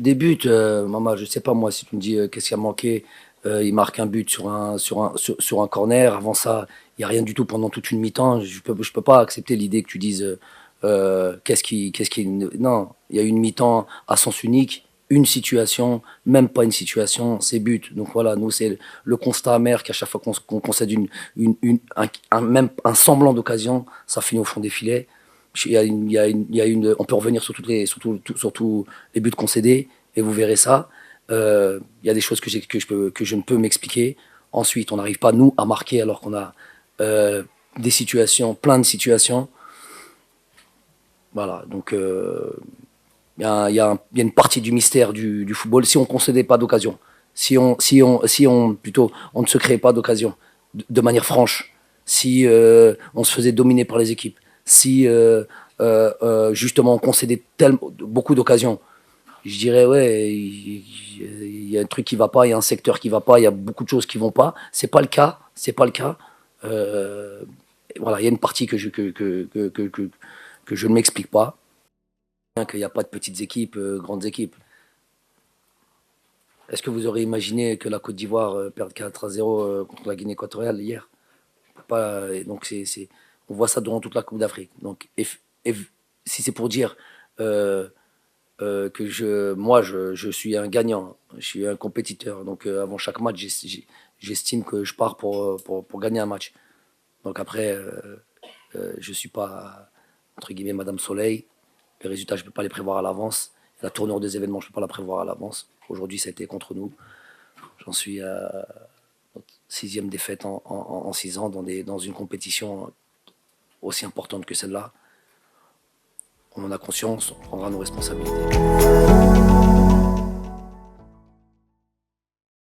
des buts, maman, je sais pas moi, si tu me dis qu'est-ce qui a manqué, il marque un but sur un corner. Avant ça, il n'y a rien du tout pendant toute une mi-temps. Je peux pas accepter l'idée que tu dises Non, il y a une mi-temps à sens unique, une situation, même pas une situation, c'est but. Donc voilà, nous, c'est le constat amer qu'à chaque fois qu'on concède même un semblant d'occasion, ça finit au fond des filets. On peut revenir sur tous les buts concédés et vous verrez ça. Il y a des choses que je ne peux m'expliquer. Ensuite, on n'arrive pas, nous, à marquer alors qu'on a des situations, plein de situations. Voilà, donc il y a une partie du mystère du football. Si on ne concédait pas d'occasion, plutôt, on ne se créait pas d'occasion de manière franche, si on se faisait dominer par les équipes, si justement on concédait beaucoup d'occasions, je dirais ouais, il y a un truc qui va pas, il y a un secteur qui va pas, il y a beaucoup de choses qui vont pas. C'est pas le cas, c'est pas le cas. Euh, voilà, il y a une partie que je ne m'explique pas, qu'il n'y a pas de petites équipes, grandes équipes. Est-ce que vous aurez imaginé que la Côte d'Ivoire perde 4-0 contre la Guinée équatoriale hier? Pas, et donc on voit ça durant toute la Coupe d'Afrique. Donc, si c'est pour dire que je suis un gagnant, je suis un compétiteur. Donc, avant chaque match, j'estime que je pars pour gagner un match. Donc après, je ne suis pas, entre guillemets, Madame Soleil. Les résultats, je ne peux pas les prévoir à l'avance. La tournure des événements, je ne peux pas la prévoir à l'avance. Aujourd'hui, ça a été contre nous. J'en suis à notre sixième défaite en 6 ans dans une compétition aussi importante que celle-là. On en a conscience, on prendra nos responsabilités.